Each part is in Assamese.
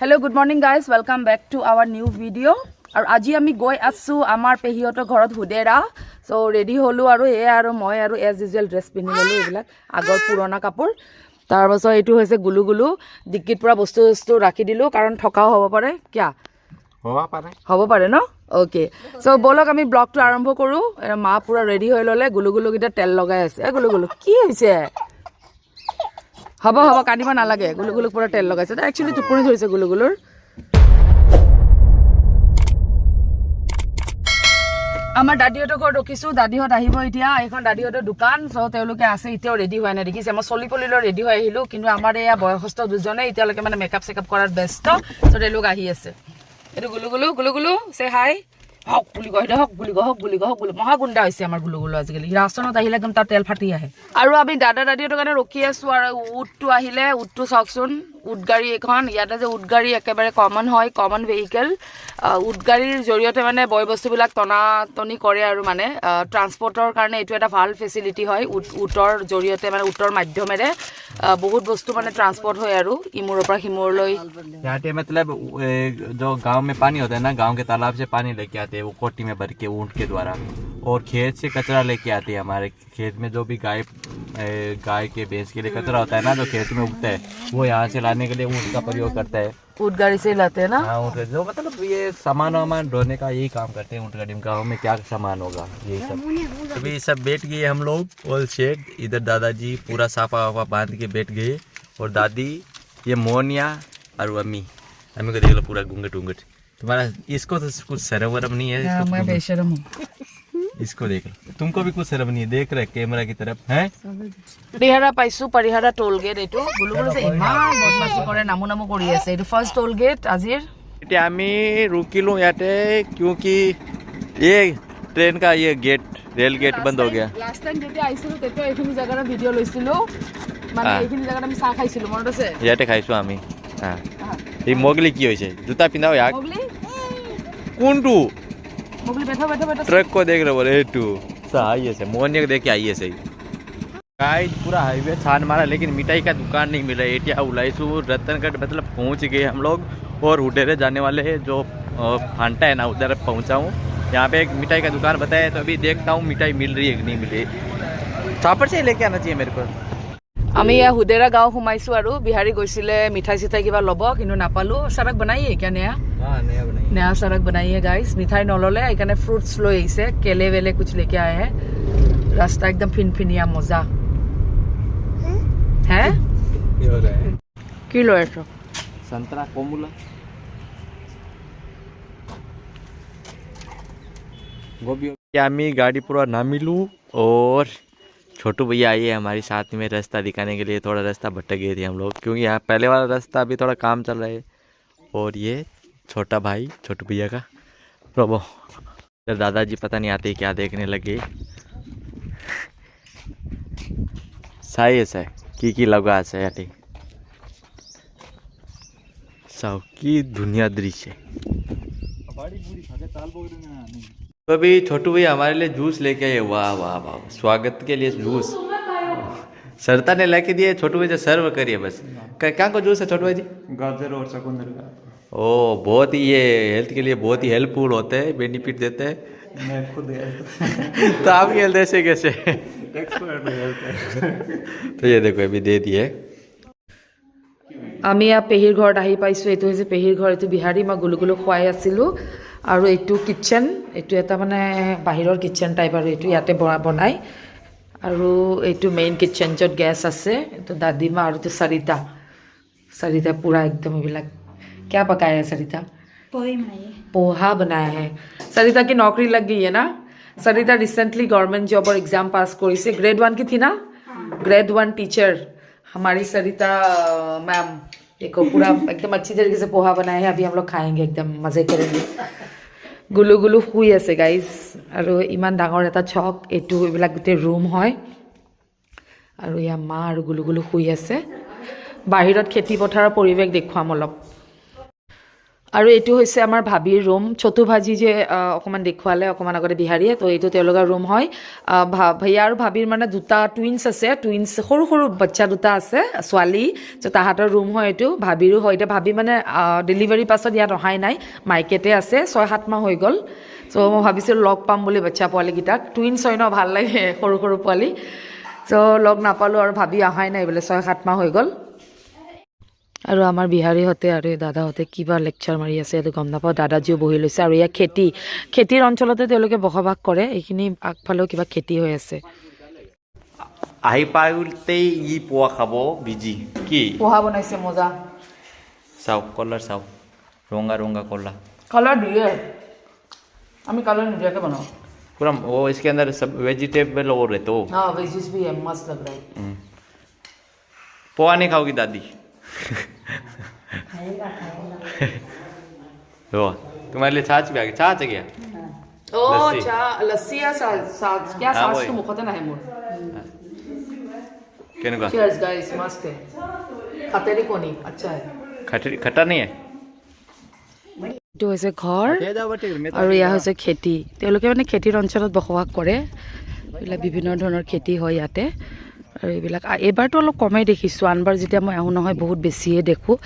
Hello, good morning guys. Welcome back to our new video. আৰু আজি আমি গৈ আছো আমাৰ পেহিহঁতৰ ঘৰত হুদেৰা সো ৰেডি হলো আৰু মই আৰু এজ ইউজুৱেল ড্ৰেছ পিন্ধি ললো এইবিলাক আগৰ পুৰণা কাপোৰ তাৰ পাছত এইটো হৈছে গুলুগুলু ডিক্কিত পুৰা বস্তু ৰাখি দিলো কাৰণ ঠকাও হ'ব পাৰে কিয়া হ'ব পাৰে ন ওকে সো বলক আমি ব্লগটো আৰম্ভ কৰো মা পুৰা ৰেডি হৈ ললে গুলুগুলু কিটা তেল লগাই আছে গুলুগুলু কি হৈছে হ'ব কাটিব নালাগে গুলুগুলুক পুৰা তেল লগাইছে একচুৱেলি টোপনি ধৰিছে গুলুগুলুৰ আমাৰ দাদিহঁতৰ ঘৰত ৰখিছো দাদিহঁত আহিব এতিয়া এখন দাদিহঁতৰ দোকান সো তেওঁলোকে আছে এতিয়াও ৰেডি হোৱা নাই দেখিছে মই চলিপলিলৈ ৰেডি হৈ আহিলো কিন্তু আমাৰ এয়া বয়সস্থ দুজনে এতিয়ালৈকে মানে মেকআপ চেকআপ কৰাত ব্যস্ত সো তেওঁলোক আহি আছে এইটো গুলুগুলু সে হাই হক বুলি কয় মহাগুণ্ডা হৈছে আমাৰ গুলুগুলু আজিকালি ৰাস্তাত আহিলে একদম তাৰ তেল ফাটি আহে আৰু আমি দাদিহঁতৰ কাৰণে ৰখি আছো আৰু উটটো আহিলে উটটো চাওকচোন উট গাড়ী এখন ইয়াতে যে উট গাড়ী একেবাৰে কমন হয় কমন ভেহিকেল উট গাড়ীৰ জৰিয়তে মানে বয় বস্তুবিলাক টনাটনি কৰে আৰু মানে ট্ৰান্সপৰ্টৰ কাৰণে এইটো এটা ভাল ফেচিলিটি হয় উটৰ জৰিয়তে মানে উটৰ মাধ্যমেৰে বহুত বস্তু মানে ট্ৰান্সপৰ্ট হয় আৰু ইমূৰৰ পৰা সিমূৰলৈ याते मतलब जो गांव में पानी होता है ना गांव के तालाब से पानी लेके आते हैं वो कोटी में भर के ऊंट के द्वारा और खेत से कचरा लेके आते हैं हमारे खेत में जो भी गाय के भैंस के लिए कचरा होता है ना जो खेत में उगता है वो यहाँ से लाने के लिए ऊंट का प्रयोग करता है उट गाड़ी से लाते हैं ना हाँ ऊँट जो मतलब ये सामान वामान ढोने का यही काम करते हैं ऊँट गाड़ी में गाँव में क्या सामान होगा यही सब अभी सब बैठ गए हम लोग ऑल शेड इधर दादाजी पूरा साफा वाफा बांध के बैठ गए और दादी ये मोनिया और अम्मी को देख लो पूरा घूंघट तुम्हारा इसको तो कुछ शर्म वरम नहीं है मैं बेशरम हूँ इसको देख लो तुमको भी कुछ शर्म नहीं है देख रहे कैमरा की तरफ है परिहारा पाइसु परिहारा टोल गेट एटू गुलुगुलु से इमान बदमाशी करे नामु কৰি আছে এটো ফাৰ্স্ট टोल गेट আজিৰ এতিয়া আমি रुकिलो याते क्योंकि ये ट्रेन का ये गेट रेल गेट बंद हो गया लास्ट टाइम যেতে আইছিলো তেতে এইখিনি জায়গাটা ভিডিও লৈছিলো মানে এইখিনি জায়গাটা আমি চা খাইছিলো মনত আছে ইয়াতে খাইছো আমি হ্যাঁ এই মোগলি কি হইছে জুতা পিন্ধাও ইয়াক মোগলি কোনটু मोगली बैठो ट्रक को देख रहे बोले टू आइए से मोहनिया को देख के आइए सही गाइस पूरा हाईवे छान मारा लेकिन मिठाई का दुकान नहीं मिला एटिया उलाइसू रतनगढ़ मतलब पहुंच गए हम लोग और उडेरे जाने वाले हैं जो फांटा है ना उधर पहुंचा हूँ यहाँ पे एक मिठाई का दुकान बताया तो अभी देखता हूँ मिठाई मिल रही है कि नहीं मिली छापर से लेके आना चाहिए मेरे को আমি ইয়া হুদেৰা গাঁও সোমাইছো আৰু বিহাৰী গৈছিলে মিঠাই চিঠাই কিবা ল'ব কিন্তু নাপালো সড়ক বনাইয়ে क्या नया हाँ नया सड़क बनाई है गाइस मिठाई नलले এইখানে फ्रूट्स লৈ আহিছে केले वेले कुछ लेके आए हैं रास्ता एकदम फिनफिनिया मजा है किलो है संतरा कोमुला गोभी आमी गाड़ी पूरा ना मिलू और छोटू भैया आइए हमारी साथ में रास्ता दिखाने के लिए थोड़ा रास्ता भटक गए थे हम लोग क्योंकि यहाँ पहले वाला रास्ता अभी थोड़ा काम चल रहा है और ये छोटा भाई छोटू भैया का प्रभु दादाजी पता नहीं आते क्या देखने लगे साई है की लगा से याटी साव की दुनिया दृश्य तो अभी छोटू भैया हमारे लिए जूस लेके आए वाह वाह वाह स्वागत के लिए जूस सरता ने लेके दिए छोटू भैया सर्व करिए बस क्या को जूस है छोटू भाई जी गाजर और चुकंदर का ओ बहुत ही ये हेल्थ के लिए बहुत ही हेल्पफुल होते हैं बेनिफिट देते हैं मैं खुद तो आपकी हेल्थ ऐसे कैसे एक्सपर्ट हेल्थ तो ये देखो अभी दे दिए আমি ইয়া পেহিৰ ঘৰত আহি পাইছো এইটো হৈছে পেহিৰ ঘৰ এইটো বিহাৰী মই গুলুগুলু খুৱাই আছিলো আৰু এইটো কিচেন এইটো এটা মানে বাহিৰৰ কিচেন টাইপ আৰু এইটো ইয়াতে বনাই আৰু এইটো মেইন কিচেন য'ত গেছ আছে এইটো দাদিমা আৰু এইটো सरिता पूरा एकदम এইবিলাক क्या पकाया है सरिता पोहा बनाया है सरिता की नौकरी लग गई है ना सरिता रिसेंटली गवर्नमेंट जॉब और एग्जाम पास करी से ग्रेड 1 की थी ना ग्रेड 1 टीचर हमारी सरिता मैम देखो पूरा एकदम अच्छी तरीके से पोहा बनाया है अभी हम लोग खाएंगे एकदम मजे करेंगे गुलुगुलु শুই আছে गाइस আৰু ইমান ডাঙৰ এটা ছক এটু এইবিলাক গুটে ৰুম হয় আৰু ইয়া মা আৰু গুলুগুলু শুই আছে বাহিৰত খেতি পথাৰৰ পৰিৱেশ দেখুৱাম অলপ আৰু এইটো হৈছে আমাৰ ভাবীৰ ৰুম চতু ভাজি যে অকণমান দেখুৱালে অকণমান আগতে বিহাৰীয়ে তো এইটো তেওঁলোকৰ ৰুম হয় ভৈয়া আৰু ভাবীৰ মানে দুটা টুইনছ আছে টুইনছ সৰু সৰু বাচ্চা দুটা আছে ছোৱালী তো তাহাঁতৰ ৰুম হয় এইটো ভাবীৰো হয় এতিয়া ভাবী মানে ডেলিভাৰীৰ পাছত ইয়াত অহাই নাই মাইকেতে আছে 6-7 মাহ হৈ গ'ল চ' মই ভাবিছিলোঁ লগ পাম বুলি বাচ্চা পোৱালীকেইটাক টুইনছ হয় ন ভাল লাগে সৰু সৰু পোৱালী চ' লগ নাপালোঁ আৰু ভাবী অহাই নাই বোলে 6-7 মাহ হৈ গ'ল আৰু আমাৰ বিহাৰীহঁতে আৰু দাদাহঁতে কিবা লেকচাৰ মাৰি আছে এইটো গম নাপাওঁ দাদাজিও বহি লৈছে আৰু ইয়াত খেতিৰ অঞ্চলতে তেওঁলোকে বসবাস কৰে এইখিনি আগফালেও কিবা খেতি হৈ আছে আহি পাওঁতেই ই পোৱা খাব বিজি কি পোহা বনাইছে মজা চাওক কলাৰ চাওক ৰঙা ৰঙা কলা কালাৰ দিয়ে আমি কালাৰ নিদিয়াকৈ বনাওঁ पूरा वो इसके अंदर सब वेजिटेबल और है तो हाँ वेजिस भी है मस्त लग रहा है पोहा नहीं खाओगी दादी तो तुम्हारे लिए छाछ भी आ गया छाछ है क्या ओ लस्सी। अच्छा लस्सी या साग क्या हाँ, साग वही। तो मुखते ना है मोर कहने का चीयर्स गाइस मस्त है खतरी कोनी अच्छा है खट्टा नहीं है এইটো হৈছে ঘৰ আৰু এয়া হৈছে খেতি তেওঁলোকে মানে খেতিৰ অঞ্চলত বসবাস কৰে এইবিলাক বিভিন্ন ধৰণৰ খেতি হয় ইয়াতে আৰু এইবিলাক এইবাৰতো অলপ কমেই দেখিছোঁ আনবাৰ যেতিয়া মই আহোঁ নহয় বহুত বেছিয়ে দেখোঁ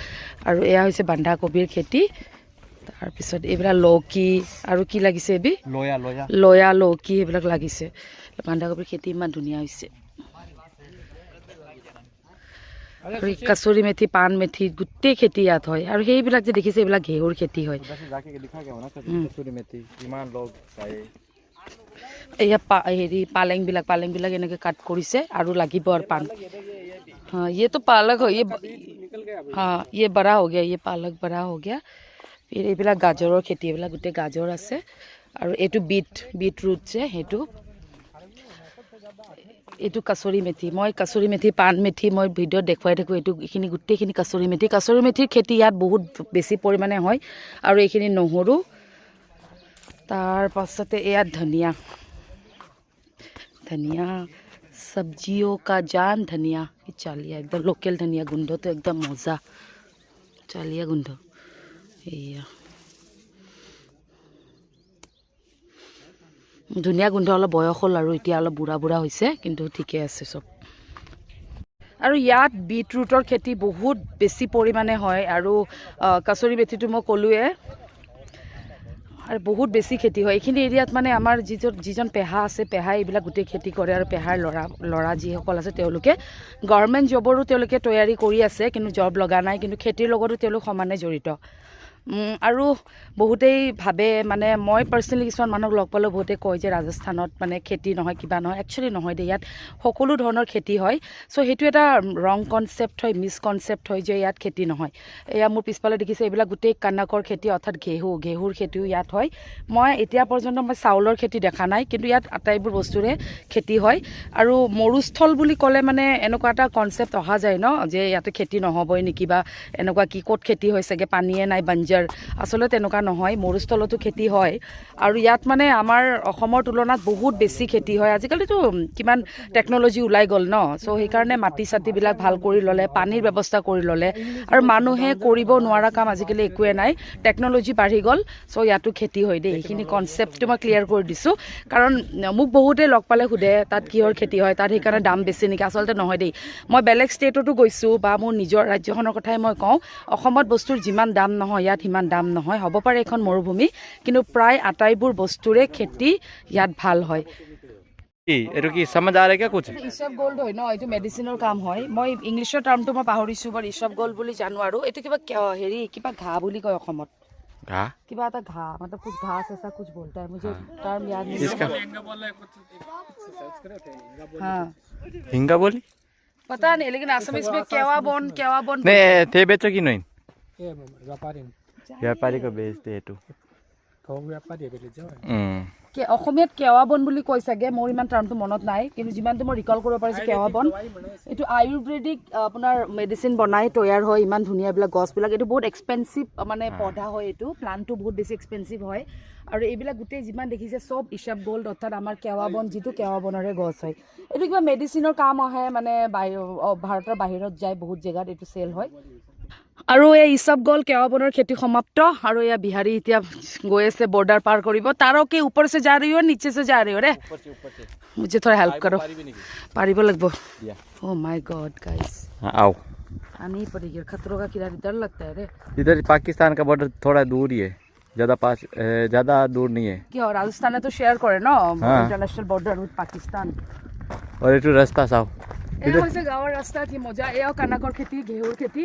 আৰু এয়া হৈছে বন্ধাকবিৰ খেতি তাৰপিছত এইবিলাক লৌকি আৰু কি লাগিছে এবি लोया लोया লয়া লৌকি এইবিলাক লাগিছে বন্ধাকবিৰ খেতি ইমান ধুনীয়া হৈছে আৰু কচুৰি মেথি পাণ মেথি গোটেই খেতি ইয়াত হয় আৰু সেইবিলাক যে দেখিছে এইবিলাক ঘেঁহুৰ খেতি হয় এয়া হেৰি পালেংবিলাক এনেকৈ কাট কৰিছে আৰু লাগিব আৰু পাণ हाँ ये तो पालक हो ये हाँ ये बड़ा हो गया ये पालक बड़ा हो गया फिर এইবিলাক গাজৰৰ খেতি এইবিলাক গোটেই গাজৰ আছে আৰু এইটো বিট ৰুট যে সেইটো এইটো কচুৰি মেথি পাণ মেথি মই ভিডিঅ'ত দেখুৱাই থাকোঁ এইটো এইখিনি গোটেইখিনি কচুৰি মেথিৰ খেতি ইয়াত বহুত বেছি পৰিমাণে হয় আৰু এইখিনি নহৰু তাৰ পাছতে এয়া ধনিয়া सब्जियों का जान धनिया चालिया एकदम लोकल धनिया गुंडो तो एकदम मजा चालिया गुंडो एया ধুনীয়া গোন্ধ অলপ বয়স হ'ল আৰু এতিয়া অলপ বুঢ়া হৈছে কিন্তু ঠিকে আছে চব আৰু ইয়াত বিটৰুটৰ খেতি বহুত বেছি পৰিমাণে হয় আৰু কচুৰি মেথিটো মই ক'লোৱে আৰু বহুত বেছি খেতি হয় এইখিনি এৰিয়াত মানে আমাৰ যিজন পেহা আছে পেহাই এইবিলাক গোটেই খেতি কৰে আৰু পেহাৰ ল'ৰা যিসকল আছে তেওঁলোকে গভৰ্ণমেণ্ট জবৰো তেওঁলোকে তৈয়াৰী কৰি আছে কিন্তু জব লগা নাই কিন্তু খেতিৰ লগতো তেওঁলোক সমানে জড়িত আৰু বহুতেই ভাবে মানে মই পাৰ্চনেলি কিছুমান মানুহক লগ পালেও বহুতে কয় যে ৰাজস্থানত মানে খেতি নহয় কিবা নহয় একচুৱেলি নহয় দেই ইয়াত সকলো ধৰণৰ খেতি হয় চ' সেইটো এটা ৰং কনচেপ্ট হয় মিছকনচেপ্ট হয় যে ইয়াত খেতি নহয় এয়া মোৰ পিছফালে দেখিছে এইবিলাক গোটেই কনকৰ খেতি অৰ্থাৎ ঘেঁহুৰ খেতিও ইয়াত হয় মই এতিয়া পৰ্যন্ত মই চাউলৰ খেতি দেখা নাই কিন্তু ইয়াত আটাইবোৰ বস্তুৰে খেতি হয় আৰু মৰুস্থল বুলি ক'লে মানে এনেকুৱা এটা কনচেপ্ট অহা যায় ন যে ইয়াতে খেতি নহ'বই নেকি বা এনেকুৱা কি ক'ত খেতি হয় চাগে পানীয়ে নাই বাঞ্জাৰ আচলতে তেনেকুৱা নহয় মৰুস্থলতো খেতি হয় আৰু ইয়াত মানে আমাৰ অসমৰ তুলনাত বহুত বেছি খেতি হয় আজিকালিতো কিমান টেকন'লজি ওলাই গ'ল ন চ' সেইকাৰণে মাটি চাটিবিলাক ভাল কৰি ল'লে পানীৰ ব্যৱস্থা কৰি ল'লে আৰু মানুহে কৰিব নোৱাৰা কাম আজিকালি একোৱে নাই টেকন'লজি বাঢ়ি গ'ল চ' ইয়াতো খেতি হয় দেই এইখিনি কনচেপ্টটো মই ক্লিয়াৰ কৰি দিছোঁ কাৰণ মোক বহুতে লগ পালে সোধে তাত কিহৰ খেতি হয় তাত সেইকাৰণে দাম বেছি নেকি আচলতে নহয় দেই মই বেলেগ ষ্টেটতো গৈছোঁ বা মোৰ নিজৰ ৰাজ্যখনৰ কথাই মই কওঁ অসমত বস্তুৰ যিমান দাম নহয় ইয়াত সিমান দাম নহয় হ'ব পাৰে এখন মৰুভূমি কিন্তু প্ৰায় আটাইবোৰ বস্তুৰে খেতি ইয়াত ভাল হয় এইটো কি समझ आ रहा है क्या कुछ ইছব গোল্ড হয় ন এইটো মেডিচিনৰ কাম হয় মই ইংলিছৰ টাৰ্মটো মই পাহৰিছোঁ বাৰু ইছব গোল্ড বুলি জানো আৰু এইটো কিবা হেৰি কিবা ঘাঁহ বুলি কয় অসমত घा किबा आता घा मतलब कुछ घास ऐसा कुछ बोलता है मुझे टर्म याद नहीं इसका हाँ हिंगा बोली पता नहीं लेकिन असमीज में केवा बोन नहीं थे बेचो की नहीं व्यापारी को बेचते है तू অসমীয়াত কেৱা বন বুলি কৈ চাগে মোৰ ইমান টাৰ্মটো মনত নাই কিন্তু যিমানটো মই ৰিকল কৰিব পাৰিছোঁ কেৱা বন এইটো আয়ুৰ্বেদিক আপোনাৰ মেডিচিন বনাই তৈয়াৰ হয় ইমান ধুনীয়াবিলাক গছবিলাক এইটো বহুত এক্সপেঞ্চিভ মানে পৌধা হয় এইটো প্লাণ্টটো বহুত বেছি এক্সপেঞ্চিভ হয় আৰু এইবিলাক গোটেই যিমান দেখিছে চব ইছব গোল্ড অৰ্থাৎ আমাৰ কেৱা বন যিটো কেৱা বনৰে গছ হয় এইটো কিবা মেডিচিনৰ কাম আহে মানে ভাৰতৰ বাহিৰত যায় বহুত জেগাত এইটো চেল হয় আৰু এই ইসব গ'ল কেৱাবনৰ খেতি সমাপ্ত আৰু এয়া বিহাৰী এতিয়া গৈ আছে বৰ্ডাৰ পাৰ কৰিব তাৰো কি ওপৰ से जा रही हो नीचे से जा रही हो रे मुझे थोड़ा हेल्प करो পাৰিব লাগিব ओ माय गॉड गाइस हाँ आओ आनी पड़ेगी खतरों का किनारा डर लगता है रे इधर पाकिस्तान का बॉर्डर थोड़ा दूर ही है ज़्यादा दूर नहीं है क्या राजस्थान तो शेयर करे ना हाँ। इंटरनेशनल बॉर्डर विथ पाकिस्तान और ये रास्ता साफ এই হৈছে গাঁৱৰ ৰাস্তা কি মজা এও কানাকৰ খেতি ঘেহুৰ খেতি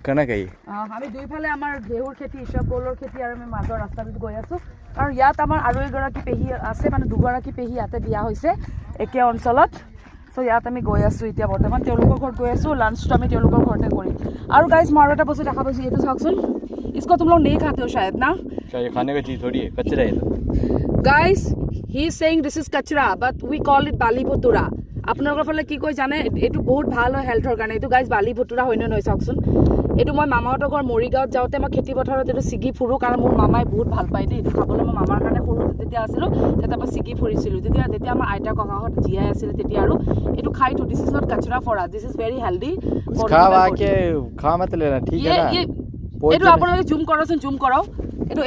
कनक है ये আমি দুইফালে আমাৰ ঘেহুৰ খেতি ইসবগলৰ খেতি আৰু আমি মাজৰ ৰাস্তাটোত গৈ আছো আৰু ইয়াত আমাৰ আৰু এগৰাকী পেহী আছে মানে দুগৰাকী পেহী ইয়াতে বিয়া হৈছে একে অঞ্চলত সো ইয়াত আমি গৈ আছো এতিয়া বৰ্তমান তেওঁলোকৰ ঘৰত গৈ আছো লাঞ্চটো আমি তেওঁলোকৰ ঘৰতে কৰিম আৰু গাইজ মই আৰু এটা বস্তু দেখা পাইছো এইটো চাওকচোন इसको तुम लोग नहीं खाते हो शायद ना क्या ये खाने का चीज़ थोड़ी है कचरा है तो guys he is saying this is कचरा बट वी कॉल इट बाली भुতুৰা আপোনালোকৰ ফালে কি কয় জানে এইটো বহুত ভাল হয় হেল্থৰ কাৰণে এইটো গাইজ বালি ভুতুৰা হয় নে নহয় চাওকচোন এইটো মই মামাহঁতৰ ঘৰ মৰিগাঁৱত যাওঁতে মই খেতি পথাৰত এইটো ছিগি ফুৰো কাৰণ মোৰ মামাই বহুত ভাল পায় দেই এইটো খাবলৈ মই মামাৰ কাৰণে সৰু যেতিয়া আছিলোঁ তেতিয়া মই ছিগি ফুৰিছিলোঁ তেতিয়া আমাৰ আইতা ককাহঁত জীয়াই আছিলে তেতিয়া আৰু এইটো খাই থো দিছ ইজ নট কচৰা for us this is very healthy खा मत लेना ठीक है ना এইটো আপোনালোকে জুম কৰকচোন জুম কৰক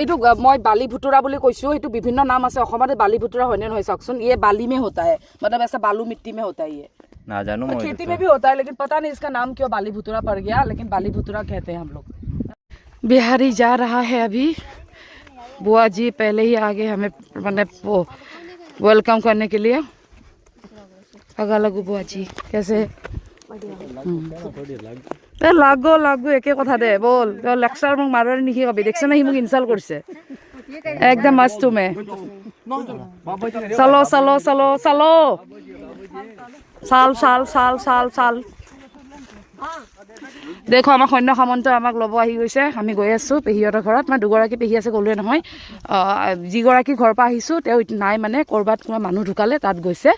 এইটো মই বালি ভুতুৰা বুলি কৈছো এইটো বিভিন্ন নাম আছে অসমত বালি ভুতুৰা হয় নে নহয় চাওকচোন ये बाली में होता है मतलब ऐसा बालू मिट्टी में होता है ये ना जानू खेती में भी होता है लेकिन पता नहीं इसका नाम क्यों बाली भुतुरा पड़ गया लेकिन बाली भुतुरा कहते हैं हम लोग बिहारी जा रहा है अभी बुआ जी पहले ही आगे हमें मैंने वो वेलकम करने के लिए आगा लगू बुआ जी कैसे লাগো লাগো একে কথা দে বল লেকচাৰ মোক মাৰোৱাৰী নিশি কবি দেখছ না সি মোক ইনচাল্ট কৰিছে একদম মস্ত মে চলো চলো চলো চলো চাল চাল চাল চাল চাল দেখো আমাৰ সৈন্য সামন্ত আমাক ল'ব আহি গৈছে আমি গৈ আছো পেহীহঁতৰ ঘৰত মানে দুগৰাকী পেহী আছে ক'লোৱে নহয় যিগৰাকী ঘৰৰ পৰা আহিছোঁ তেওঁ নাই মানে ক'ৰবাত কোনো মানুহ ঢুকালে তাত গৈছে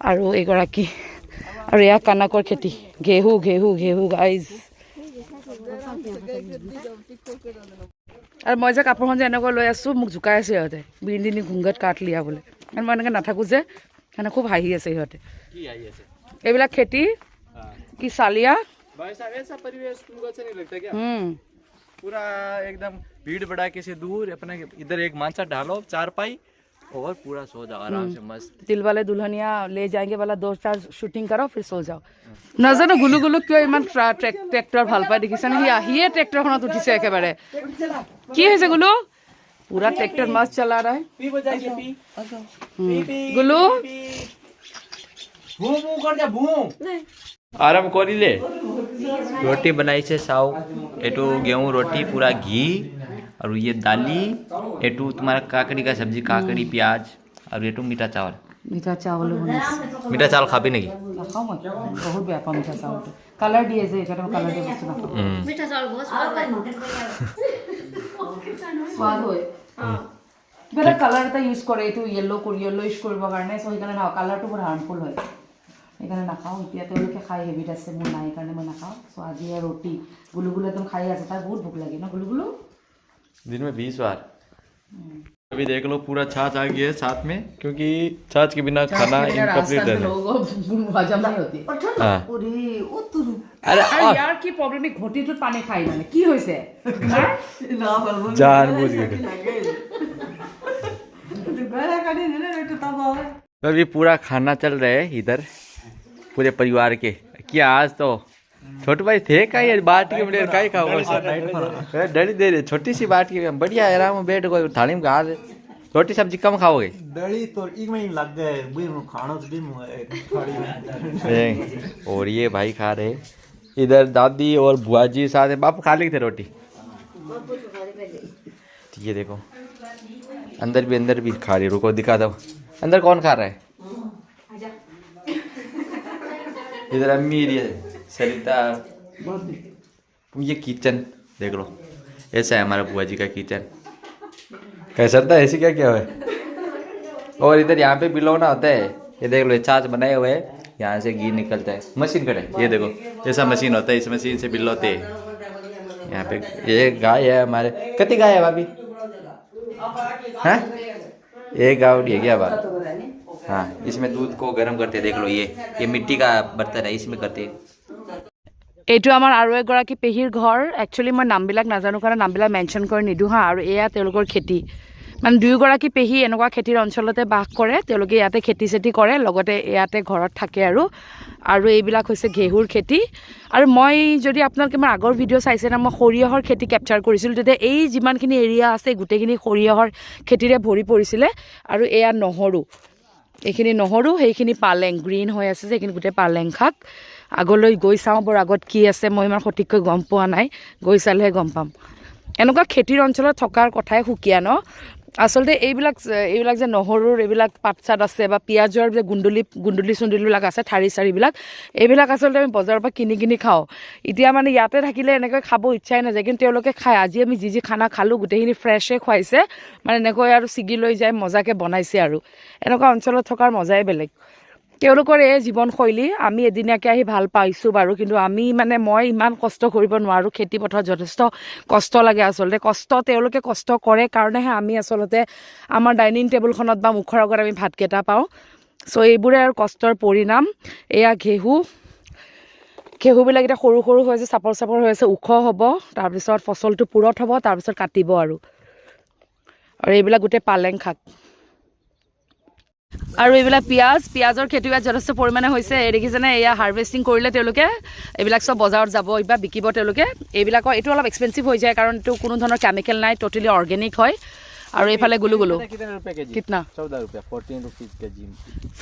আৰু এইগৰাকী আৰু এয়া কানাকৰ খেতি ঘেহু ঘেহু ঘেহু গাইজ আৰু মই যে কাপোৰখন যে এনেকৈ লৈ আছোঁ মোক জোকাই আছে সিহঁতে বিন্দিনী ঘুংগাত কাট লিয়া বোলে কাৰণ মই এনেকৈ নাথাকোঁ যে মানে খুব হাঁহি আছে সিহঁতে এইবিলাক খেতি কি চালিয়া पूरा एकदम भीड़ भड़ाके से दूर अपने इधर एक मांसा डालो 4 पाई और पूरा सो जाओ आराम से मस्त दिल वाले दुल्हनिया ले जाएंगे वाला 2-4 शूटिंग करो फिर सो जाओ নাজানো গুলু গুলু কিয় ইমান ট্ৰেক্টৰ ভাল পাই দেখিছে না আহিয়ে ট্ৰেক্টৰখনত উঠিছে একেবাৰে কি হৈছে গুলু পুৰা ট্ৰেক্টৰ মস্ত চলা रहा है গুলু आराम करी ले रोटी बनाई से साव एटू गेहूं रोटी पूरा घी और ये दाली एटू तुम्हारा काकड़ी का सब्जी काकड़ी प्याज और एटू मीठा चावल মিঠা চাউল मीठा चावल खाबी नहीं নাখাওঁ মই বহুত বেয়া পাওঁ মিঠা চাউলটো কালাৰ দিয়ে যে এইকাৰণে মই কালাৰ দিয়া বস্তু নাখাওঁ মিঠা চাউল বহুত সোৱাদ হয় সোৱাদ হয় কিবা এটা কালাৰ এটা ইউজ কৰে এইটো য়েল্লো ইউজ কৰিবৰ কাৰণে চ' সেইকাৰণে নাখাওঁ কালাৰটো বহুত হাৰ্মফুল হয় সেইকাৰণে নাখাওঁ এতিয়া তেওঁলোকে খাই হেবিট আছে মোৰ নাই কাৰণে মই নাখাওঁ চ' আজি ৰুটি গুলু গুলু একদম খাই আছে তাৰ বহুত ভোক লাগে ন গুলু গুলু दिन में 20 बार अभी देख लो पूरा छाछ आ गया है साथ में क्योंकि छाछ के बिना खाना इनकम्प्लीट है হজম नहीं होती हाँ। अरे यार की प्रॉब्लम है ঘটিটোত পানী খাই মানে কি হৈছে जानबूझ के अभी पूरा खाना चल रहा है इधर पूरे परिवार के क्या आज तो छोटे भाई थे का ये बाट के मेरे काई खाओगे डरी दे रहे छोटी सी बाट की बढ़िया आराम में बैठ गए थाली में खा रोटी सब्जी कम खाओगे डड़ी तो एक महीने लग गए भी खाना तो भी और ये भाई खा रहे इधर दादी और बुआ जी साथ है बाप खा ली थे रोटी ये देखो अंदर भी खा रही रुको दिखा दो अंदर कौन खा रहा है इधर अम्मी सरिता ये किचन देख लो ऐसा है हमारा बुआ जी का किचन कैसा था ऐसी क्या क्या है और इधर यहाँ पे बिलौना होता है ये देख लो छाछ बनाए हुए है यहाँ से घी निकलता है मशीन कटे ये देखो ऐसा मशीन होता है इस मशीन से बिलोते हैं यहाँ पे ये गाय है हमारे कितनी गाय है भाभी हाँ एक गावड़ी है क्या बात हाँ इसमें दूध को गर्म करते देख लो ये मिट्टी का बर्तन है इसमें करते এইটো আমাৰ আৰু এগৰাকী পেহীৰ ঘৰ একচুৱেলি মই নামবিলাক নাজানো কাৰণে নামবিলাক মেনশ্যন কৰি নিদিওঁ হা আৰু এয়া তেওঁলোকৰ খেতি মানে দুয়োগৰাকী পেহী এনেকুৱা খেতিৰ অঞ্চলতে বাস কৰে তেওঁলোকে ইয়াতে খেতি চেতি কৰে লগতে ইয়াতে ঘৰত থাকে আৰু এইবিলাক হৈছে ঘেঁহুৰ খেতি আৰু মই যদি আপোনালোকে মোৰ আগৰ ভিডিঅ' চাইছে না মই সৰিয়হৰ খেতি কেপচাৰ কৰিছিলোঁ তেতিয়া এই যিমানখিনি এৰিয়া আছে গোটেইখিনি সৰিয়হৰ খেতিৰে ভৰি পৰিছিলে আৰু এয়া নহৰু এইখিনি নহৰু সেইখিনি পালেং গ্ৰীণ হৈ আছে যে এইখিনি গোটেই পালেং শাক আগলৈ গৈ চাওঁ বৰ আগত কি আছে মই ইমান সঠিককৈ গম পোৱা নাই গৈ চালেহে গম পাম এনেকুৱা খেতিৰ অঞ্চলত থকাৰ কথাই সুকীয়া ন আচলতে এইবিলাক যে নহৰুৰ এইবিলাক পাত চাত আছে বা পিঁয়াজৰ যে গুণ্ডুলি চুণ্ডুলিবিলাক আছে ঠাৰি চাৰিবিলাক এইবিলাক আচলতে আমি বজাৰৰ পৰা কিনি খাওঁ এতিয়া মানে ইয়াতে থাকিলে এনেকৈ খাব ইচ্ছাই নাযায় কিন্তু তেওঁলোকে খায় আজি আমি যি খানা খালোঁ গোটেইখিনি ফ্ৰেছে খুৱাইছে মানে এনেকৈ আৰু ছিগি লৈ যায় মজাকৈ বনাইছে আৰু এনেকুৱা অঞ্চলত থকাৰ মজাই বেলেগ তেওঁলোকৰ এই জীৱনশৈলী আমি এদিনীয়াকৈ আহি ভাল পাইছোঁ বাৰু কিন্তু মই ইমান কষ্ট কৰিব নোৱাৰোঁ খেতি পথাৰত যথেষ্ট কষ্ট লাগে আচলতে তেওঁলোকে কষ্ট কৰে কাৰণেহে আমি আচলতে আমাৰ ডাইনিং টেবুলখনত বা মুখৰ আগত আমি ভাতকেইটা পাওঁ চ' এইবোৰে আৰু কষ্টৰ পৰিণাম এয়া ঘেঁহুবিলাক এতিয়া সৰু হৈ আছে চাপৰ হৈ আছে ওখ হ'ব তাৰপিছত ফচলটো পুৰঠ হ'ব তাৰপিছত কাটিব আৰু এইবিলাক গোটেই পালেং শাক আৰু এইবিলাক পিঁয়াজৰ খেতি ইয়াত যথেষ্ট পৰিমাণে হৈছে এই দেখিছেনে এয়া হাৰ্ভেষ্টিং কৰিলে তেওঁলোকে এইবিলাক চব বজাৰত যাব বা বিকিব তেওঁলোকে এইবিলাকৰ এইটো অলপ এক্সপেঞ্চিভ হৈ যায় কাৰণ এইটো কোনো ধৰণৰ কেমিকেল নাই ট'টেলি অৰ্গেনিক হয় আৰু এইফালে গুলু कितना 14 रुपया 14 rupees KG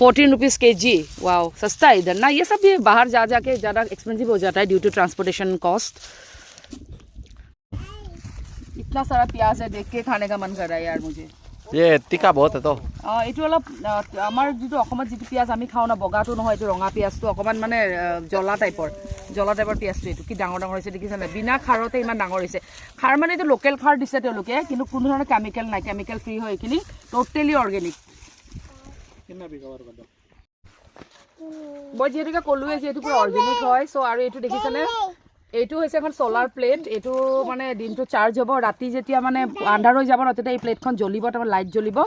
14 rupees KG wow सस्ता है इधर ना ये सब ये बाहर जाके ज़्यादा एक्सपेंसिव हो जाता है ड्यू टू ट्रांसपोर्टेशन कॉस्ट इतना सारा प्याज है देख के खाने का मन कर रहा है यार मुझे ये तीखा बहुत है तो এইটো অলপ আমাৰ যিটো অসমত যিটো পিঁয়াজ আমি খাওঁ না বগাটো নহয় এইটো ৰঙা পিঁয়াজটো অকণমান মানে জ্বলা টাইপৰ পিঁয়াজটো এইটো কি ডাঙৰ হৈছে দেখিছেনে বিনা খাৰতে ইমান ডাঙৰ হৈছে খাৰ মানে এইটো লোকেল খাৰ দিছে তেওঁলোকে কিন্তু কোনো ধৰণৰ কেমিকেল নাই কেমিকেল ফ্ৰী হয় এইখিনি টোটেলি অৰ্গেনিক মই যিহেতুকে ক'লোৱে যে এইটো পুৰা অৰ্গেনিক হয় চ' আৰু এইটো দেখিছেনে এইটো হৈছে এখন সোলাৰ প্লেট এইটো মানে দিনটো চাৰ্জ হ'ব ৰাতি যেতিয়া মানে আন্ধাৰ হৈ যাব ন তেতিয়া এই প্লেটখন জ্বলিব তাৰপৰা লাইট জ্বলিব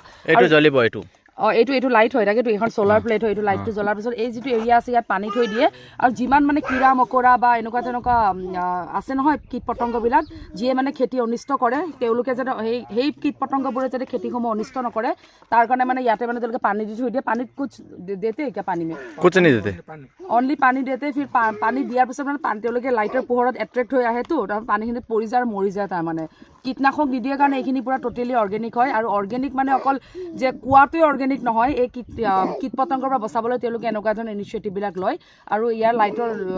এইটো লাইট হয় তাকেতো এইখন সোলাৰ প্লেট হয় এইটো লাইটটো জ্বলাৰ পিছত এই যিটো এৰিয়া আছে ইয়াত পানী থৈ দিয়ে আৰু যিমান মানে কিৰা মকৰা বা এনেকুৱা তেনেকুৱা আছে নহয় কীট পতংগবিলাক যিয়ে মানে খেতি অনিষ্ট কৰে তেওঁলোকে যাতে সেই কীট পতংগবোৰে যাতে খেতিসমূহ অনিষ্ট নকৰে তাৰ কাৰণে মানে ইয়াতে মানে তেওঁলোকে পানী দি থৈ দিয়ে পানীত কুছ দেতে क्या पानी में कुछ नहीं देते অনলি পানী দেতে ফিৰ পানী দিয়াৰ পিছত মানে তেওঁলোকে লাইটৰ পোহৰত এট্ৰেক্ট হৈ আহেতো তাৰ পানীখিনি পৰি যায় আৰু মৰি যায় তাৰমানে কীটনাশক নিদিয়ে কাৰণে এইখিনি পুৰা টোটেলি অৰ্গেনিক হয় আৰু অৰ্গেনিক মানে অকল যে কোৱাটোৱে অৰ্গেনিক নহয় এই কীট পতংগৰ পৰা বচাবলৈ তেওঁলোকে এনেকুৱা ধৰণৰ ইনিচিয়েটিভবিলাক লয় আৰু ইয়াৰ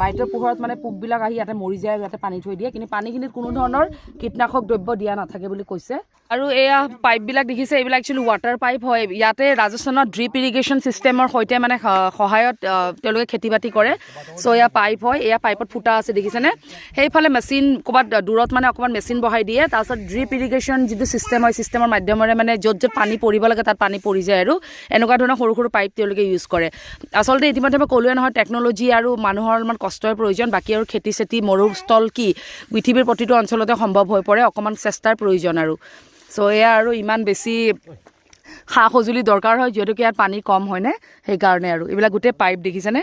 লাইটৰ পোহৰত মানে পোকবিলাক আহি ইয়াতে মৰি যায় ইয়াতে পানী থৈ দিয়ে কিন্তু পানীখিনিত কোনো ধৰণৰ কীটনাশক দ্ৰব্য দিয়া নাথাকে বুলি কৈছে আৰু এয়া পাইপবিলাক দেখিছে এইবিলাক একচুৱেলি ৱাটাৰ পাইপ হয় ইয়াতে ৰাজস্থানত ড্ৰিপ ইৰিগেশ্যন ছিষ্টেমৰ সৈতে মানে সহায়ত তেওঁলোকে খেতি বাতি কৰে চ' এয়া পাইপ হয় এয়া পাইপত ফুটা আছে দেখিছেনে সেইফালে মেচিন ক'ৰবাত দূৰত মানে অকণমান মেচিন বহাই দিয়ে তাৰপিছত ড্ৰিপ ইৰিগেশ্যন যিটো ছিষ্টেম হয় ছিষ্টেমৰ মাধ্যমেৰে মানে য'ত পানী পৰিব লাগে তাত পানী পৰি যায় আৰু এনেকুৱা ধৰণৰ সৰু পাইপ তেওঁলোকে ইউজ কৰে আচলতে ইতিমধ্যে মই ক'লোৱে নহয় টেকন'লজি আৰু মানুহৰ অলপমান কষ্টৰ প্ৰয়োজন বাকী আৰু খেতি চেতি মৰুস্থল কি পৃথিৱীৰ প্ৰতিটো অঞ্চলতে সম্ভৱ হৈ পৰে অকণমান চেষ্টাৰ প্ৰয়োজন আৰু চ' এয়া আৰু ইমান বেছি সা সঁজুলি দৰকাৰ হয় যিহেতুকে ইয়াত পানী কম হয়নে সেইকাৰণে আৰু এইবিলাক গোটেই পাইপ দেখিছেনে